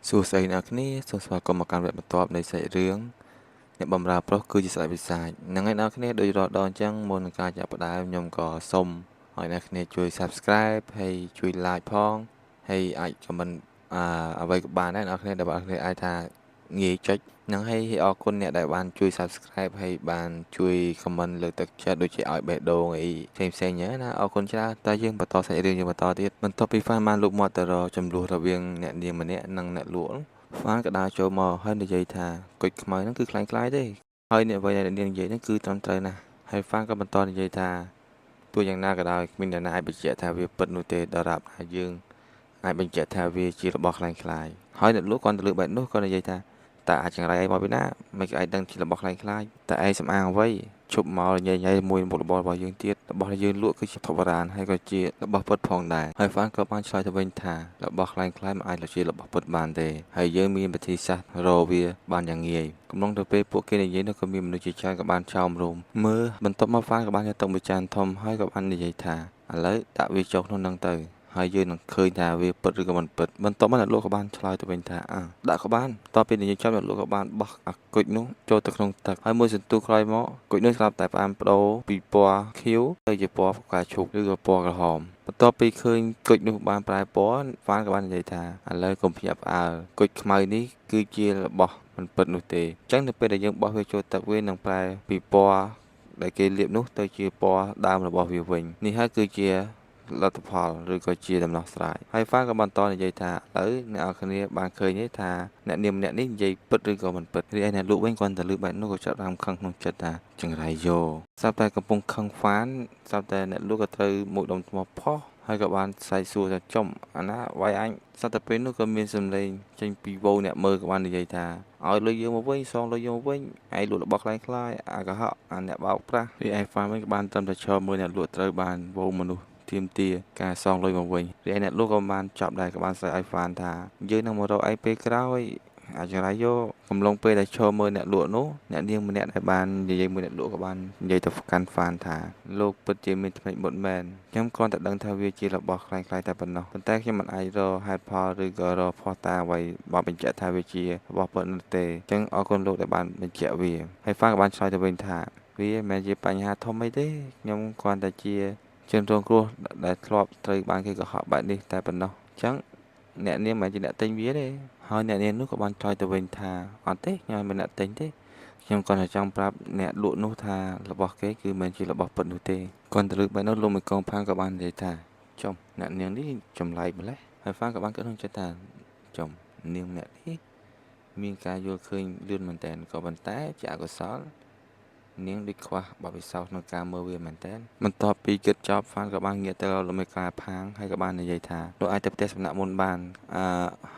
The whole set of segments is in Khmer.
សួស្តីអ្នកគ្នាសូមស្វាគមន៍មកកាន់វគ្គបន្ទាប់នៃសាច់រឿងអ្នកបម្រើប្រុសគឺជាស្ដេចវិសាចហ្នឹងហើយអ្នកគ្នាដូចរាល់ដងអញ្ចឹងមុននឹងការចាប់ផ្ដើមខ្ញុំក៏សូមឲ្យអ្នកគ្នាជួយ Subscribe ហើយជួយ Like ផងហើយអាច comment អ្វីក៏បានដែរអ្នកគ្នាដែលអ្នកគ្នាអាចថាងាយចុចហ្នឹងហើយអរគុណអ្នកដែលបានជួយ Subscribe ហើយបានជួយ comment លើកទឹកចិត្តដូចជាឲ្យបេះដូងអីផ្សេងៗហ្នឹងណាអរគុណច្រើនតែយើងបន្តសាច់រឿងយើងបន្តទៀតបន្ទាប់ពី fan បានលូកមាត់ទៅរកចំនួនរវាងអ្នកនាងម្នាក់និងអ្នកលក់fan ក៏ដើរចូលមកហើយនិយាយថាគុជខ្មៅហ្នឹងគឺខ្លាំងខ្លាយទេហើយអ្នកអ្វីដែលនាងនិយាយហ្នឹងគឺត្រឹមត្រូវណាស់ហើយ fan ក៏បន្តនិយាយថាទោះយ៉ាងណាក៏ដោយគ្មានអ្នកណាអាចបញ្ជាក់ថាវាពិតនោះទេដរាបណាយើងអាចបញ្ជាក់ថាវាជារបស់ខ្លាំងខ្លាយហើយអ្នកលក់គាត់ទៅលើបែបនោះក៏និយាយថាតើអាចចង្រៃឯងមកពីណាមិនក៏ឯងដឹងជារបស់ខ្លាំងខ្លាយតើឯងសំអាងអ្វីឈប់មកញ៉ៃញ៉ៃមួយមុខរបររបស់យើងទៀតរបស់ដែលយើងលក់គឺជាធម្មតាហើយក៏ជារបស់ពិតផងដែរហើយហ្វានក៏បានឆ្លើយទៅវិញថារបស់ខ្លាំងខ្លាយមិនអាចជារបស់ពិតបានទេហើយយើងមានវិធីសាស្ត្ររកវាបានយ៉ាងងាយកំឡុងទៅពេលពួកគេនិយាយនោះក៏មានមនុស្សជាច្រើនក៏បានចោមរោមមើលបន្ទាប់មកហ្វានក៏បានយកទឹកមួយចានធំហើយក៏បាននិយាយថាឥឡូវដាក់វាចុះក្នុងហ្នឹងទៅហើយយើងនឹងឃើញថាវាពិតឬក៏មិនពិតបន្ទាប់មកអ្នកលក់ក៏បានឆ្លើយទៅវិញថាដាក់ក៏បានតទៅពេលនិយាយចប់អ្នកលក់ក៏បានបោះអាគុជនោះចូលទៅក្នុងទឹកហើយមួយសន្ទុះក្រោយមកគុជនោះស្រាប់តែផ្អាមប្ដូរពីពណ៌ខៀវទៅជាពណ៌ផ្កាឈូកឬក៏ពណ៌ក្រហមបន្ទាប់ពីឃើញគុជនោះបានប្រែពណ៌ហ្វានក៏បាននិយាយថាឥឡូវកុំភ្ញាក់ផ្អើលគុជខ្មៅនេះគឺជារបស់មិនពិតនោះទេអញ្ចឹងនៅពេលដែលយើងបោះវាចូលទឹកវានឹងប្រែពីពណ៌ដែលគេលាបនោះទៅជាពណ៌ដើមរបស់វាវិញនេះហើយគឺជាលទ្ធផលឬក៏ជាដំណោះស្រាយហើយហ្វាក៏បន្តនិយាយថាឥឡូវអ្នកនរគ្នាបានឃើញទេថាអ្នកនាមម្នាក់នេះនិយាយពិតឬក៏មិនពិតរីឯអ្នកលក់វិញគាត់ទៅលើបែបនោះក៏ចាប់តាមខឹងក្នុងចិត្តថាចង្រៃយោស្រាប់តែកំពុងខឹងហ្វានស្រាប់តែអ្នកលក់ក៏ត្រូវមួយដុំថ្មផុសហើយក៏បានស្រែកសួរថាចំអាណាវាយអញសត្វតែពេលនោះក៏មានសំឡេងចេញពីវោអ្នកមើលក៏បាននិយាយថាឲ្យលុយយើងមកវិញសងលុយយើងមកវិញឯងលក់របស់ខ្លាំងខ្លាយអាកុហកអាអ្នកបោកប្រាស់រីឯហ្វានវិញក៏បានត្រឹមតែឈរមើលអ្នកលក់ត្រូវបានវោមនុស្សទាមទារការសងលុយមកវិញរីឯអ្នកលក់ក៏បានចាប់ដែរក៏បានស្រែកឲ្យហ្វានថាយើងនឹងមករកឯងពេលក្រោយអាចរាយយកកំឡុងពេលដែលឈរមើលអ្នកលក់នោះអ្នកនាងម្នាក់ដែលបាននិយាយមួយអ្នកលក់ក៏បាននិយាយទៅកាន់ហ្វានថាលោកពិតជាមានថ្មិចមុតមែនខ្ញុំគ្រាន់តែដឹងថាវាជារបស់ខ្លាំងខ្លាយតែប៉ុណ្ណោះប៉ុន្តែខ្ញុំមិនអាចរកហេតុផលឬក៏រកភស្តុតាងអ្វីបកបញ្ជាក់ថាវាជារបស់ពិតនោះទេអញ្ចឹងអរគុណលោកដែលបានបញ្ជាក់វាហើយហ្វានក៏បានឆ្លើយទៅវិញថាវាមិនមែនជាបញ្ហាធំអីទេខ្ញុំគ្រាន់តែជាជនរងគ្រោះដែលធ្លាប់ត្រូវបានគេកុហកបែបនេះតែប៉ុណ្ណោះអញ្ចឹងអ្នកនាងមិនមែនជាអ្នកទិញវាទេហើយអ្នកនាងនោះក៏បានឆ្លើយទៅវិញថាអត់ទេខ្ញុំមិនមែនអ្នកទិញទេខ្ញុំគ្រាន់តែចង់ប្រាប់អ្នកលក់នោះថារបស់គេគឺមិនជារបស់ពិតនោះទេគ្រាន់តែលើកបែបនោះលោកមួយកងផាងក៏បាននិយាយថាចំអ្នកនាងនេះចម្លែកម្លេះហើយហ្វាងក៏បានគិតក្នុងចិត្តថាចំនាងម្នាក់នេះមានការយល់ឃើញលឿនមែនតើក៏ប៉ុន្តែជាអកុសលនាងដូចខ្វះបទពិសោធន៍ក្នុងការមើលវាមែនតើបន្ទាប់ពីគិតចប់ហ្វានក៏បានងាកទៅលោកមេការផាងហើយក៏បាននិយាយថាលោកអាចទៅផ្ទះសំណាក់មុនបាន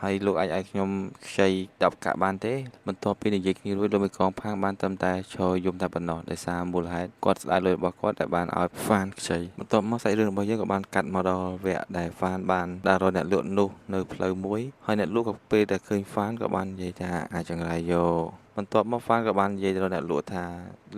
ហើយលោកអាចឲ្យខ្ញុំខ្ចី10កាក់បានទេបន្ទាប់ពីនិយាយគ្នារួចលោកមេកងផាងបានត្រឹមតែឈរយំតែប៉ុណ្ណោះដោយសារមូលហេតុគាត់ស្ដាយលុយរបស់គាត់ដែលបានឲ្យហ្វានខ្ចីបន្ទាប់មកសាច់រឿងរបស់យើងក៏បានកាត់មកដល់វគ្គដែលហ្វានបានដើររកអ្នកលក់នោះនៅផ្លូវមួយហើយអ្នកលក់ក៏ពេលដែលឃើញហ្វានក៏បាននិយាយថាអាចង្រៃយកបន្ទាប់មកហ្វានក៏បាននិយាយទៅអ្នកលក់ថា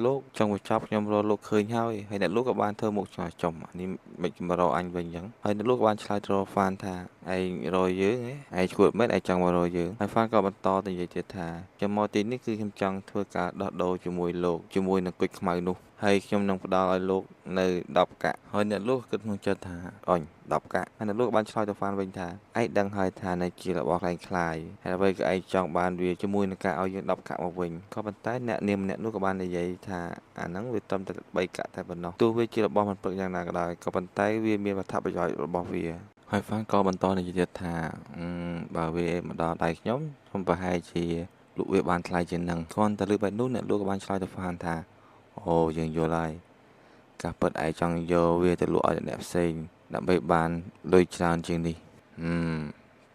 លោកចង់បញ្ចប់ខ្ញុំរកលោកឃើញហើយអ្នកលក់ក៏បានធ្វើមុខឆ្ងល់ចំនេះមិនមករកអញវិញអញ្ចឹងហើយអ្នកលក់ក៏បានឆ្លើយទៅរកហ្វានថាឯងរកយើងឯងឈួតមែនឯងចង់មករកយើងហើយហ្វានក៏បន្តទៅនិយាយទៀតថាខ្ញុំមកទីនេះគឺខ្ញុំចង់ធ្វើការដោះដូរជាមួយលោកជាមួយនឹងគុជខ្មៅនោះហើយខ្ញុំនឹងផ្ដល់ឲ្យលោកនៅ10កាក់ហើយអ្នកលក់គិតក្នុងចិត្តថាអញ10កាក់ហើយអ្នកលក់បានឆ្លើយទៅហ្វានវិញថាឯងដឹងហើយថានេះជារបស់ខ្លាំងខ្លាយហើយអ្វីក៏ឯងចង់បានវាជាមួយនឹងការឲ្យយើង10កាក់មកវិញក៏ប៉ុន្តែអ្នកនាមម្នាក់នោះក៏បាននិយាយថាអាហ្នឹងវាត្រឹមតែ3កាក់តែប៉ុណ្ណោះទោះវាជារបស់មិនពិតយ៉ាងណាក៏ដោយក៏ប៉ុន្តែវាមានអត្ថប្រយោជន៍របស់វាហើយហ្វានក៏បន្តនិយាយទៀតថាបើវាមកដល់ដៃខ្ញុំប្រហែលជាលក់វាបានថ្លៃជាងនឹងគ្រាន់តែលើបែបនោះអ្នកលក់ក៏បានឆ្លើយទៅហ្វានថាអូយើងយល់ហើយការពិតឯងចង់យកវាទៅលក់ឲ្យអ្នកផ្សេងដើម្បីបានលុយច្រើនជាងនេះ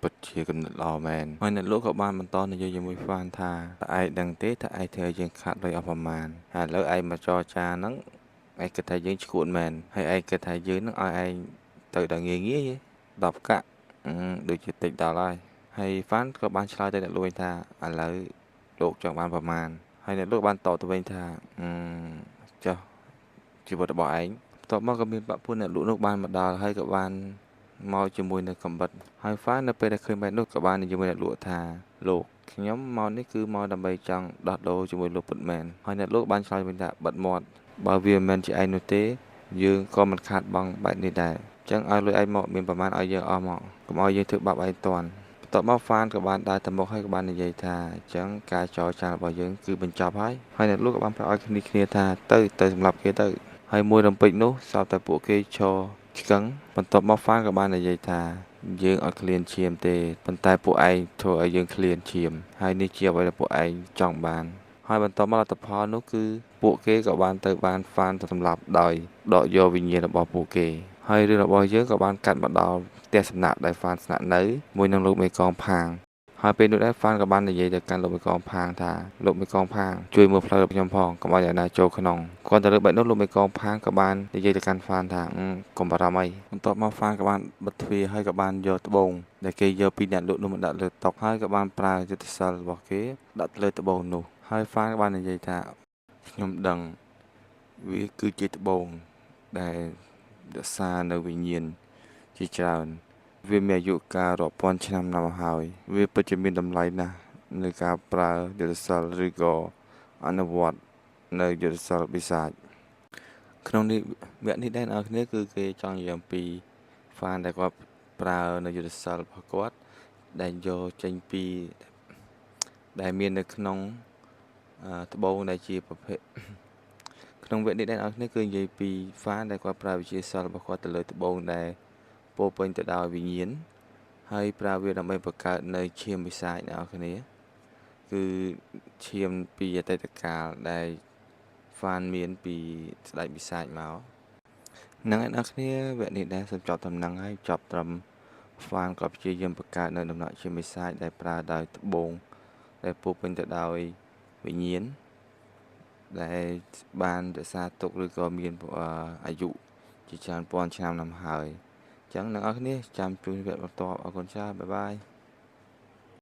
ពិតជាគំនិតល្អមែនហើយអ្នកលក់ក៏បានបន្តនិយាយជាមួយហ្វានថាតើឯងដឹងទេថាឯងធ្វើយើងខាតលុយអស់ប្រមាណហើយឥឡូវឯងមកចរចាហ្នឹងឯងគិតថាយើងឈួតមែនហើយឯងគិតថាយើងនឹងឲ្យឯងទៅដល់ងាយងាយ10កាក់ដូចជាតិចដល់ហើយហ្វានក៏បានឆ្លើយទៅអ្នកលក់ថាឥឡូវលោកចង់បានប្រមាណហើយអ្នកលក់បានតបទៅវិញថាចុះជីវិតរបស់ឯងបន្ទាប់មកក៏មានបាក់ពួនអ្នកលក់នោះបានមកដល់ហើយក៏បាន មកជាមួយនឹងកំបិតហើយហ្វានៅពេលដែលឃើញបែបនោះក៏បាននិយាយមួយអ្នកលក់ថាលោកខ្ញុំមកនេះគឺមកដើម្បីចង់ដោះដូរជាមួយលោកពិតមែនហើយអ្នកលក់បានឆ្លើយវិញថាបិទមាត់បើវាមិនមែនជាឯងនោះទេយើងក៏មិនខាតបង់បែបនេះដែរចឹងឲ្យលុយឯងមកមានប្រមាណឲ្យយើងអស់មកកុំឲ្យយើងធ្វើបាបឯងតាន់បន្ទាប់មកហ្វានក៏បានដើរទៅមុខហើយក៏បាននិយាយថាអញ្ចឹងការចរចារបស់យើងគឺបញ្ចប់ហើយអ្នកលក់ក៏បានប្រាប់ឲ្យគ្នាថាទៅសម្រាប់គេទៅហើយមួយរំពេចនោះសពតែពួកគេឈរឆ្កឹងបន្ទាប់មកហ្វានក៏បាននិយាយថាយើងអត់ឃ្លានឈាមទេប៉ុន្តែពួកឯងធ្វើឲ្យយើងឃ្លានឈាមហើយនេះជាអ្វីដែលពួកឯងចង់បានហើយបន្ទាប់មកលទ្ធផលនោះគឺពួកគេក៏បានទៅបានហ្វានទៅសម្លាប់ដោយដកយកវិញ្ញាណរបស់ពួកគេហើយរឿងរបស់យើងក៏បានកាត់មកដល់ផ្ទះសំណាក់ដែលហ្វានស្នាក់នៅមួយនឹងលោកមេកងផាងហើយពេលនោះដែរហ្វានក៏បាននិយាយទៅកាន់លោកមេកងផាងថាលោកមេកងផាងជួយមើលផ្លូវរបស់ខ្ញុំផងកុំឲ្យអ្នកណាចូលក្នុងគាត់ទៅលើបែបនោះលោកមេកងផាងក៏បាននិយាយទៅកាន់ហ្វានថាកុំបារម្ភអីបន្ទាប់មកហ្វានក៏បានបិទទ្វារហើយក៏បានយកត្បូងដែលគេយកពីអ្នកលក់នោះមកដាក់លើតុហើយក៏បានប្រើយុទ្ធសាស្ត្ររបស់គេដាក់ទៅលើត្បូងនោះហើយហ្វានក៏បាននិយាយថាខ្ញុំដឹងវាគឺជាត្បូងដែលរក្សានៅវិញ្ញាណជាច្រើនវាមានអាយុកាលរាប់ពាន់ឆ្នាំណាស់មកហើយវាពិតជាមានតម្លៃណាស់នៅការប្រើយុទ្ធសាស្ត្រឬក៏អនុវត្តនៅយុទ្ធសាស្ត្របិសាចក្នុងនេះវគ្គនេះដែរអ្នកនរគ្នាគឺគេចង់និយាយអំពីហ្វានដែលគាត់ប្រើនៅយុទ្ធសាស្ត្ររបស់គាត់ដែលយកចេញពីដែលមាននៅក្នុងត្បូងដែលជាប្រភេទក្នុងវគ្គនេះដែរអ្នកនរគ្នាគឺនិយាយពីហ្វានដែលគាត់ប្រើវិទ្យាសាស្ត្ររបស់គាត់ទៅលើត្បូងដែលពោពេញទៅដោយវិញ្ញាណហើយប្រើវាដើម្បីបង្កើតនៅឈាមវិសាចអ្នកនរគ្នាគឺឈាមពីអតីតកាលដែលហ្វានមានពីស្ដេចវិសាចមកនឹងអ្នកនរគ្នាវគ្គនេះដែរសូមចប់ដំណឹងហើយចប់ត្រឹមហ្វានក៏ព្យាយាមបង្កើតនៅដំណាក់ឈាមវិសាចដែលប្រើដោយត្បូងដែលពោពេញទៅដោយវិញ្ញាណដែលបានរក្សាទុកឬក៏មានអាយុជាច្រើនពាន់ឆ្នាំណាស់ហើយអញ្ចឹងអ្នកនរគ្នាចាំជួយវគ្គបន្តអរគុណច្រើនបាយបាយ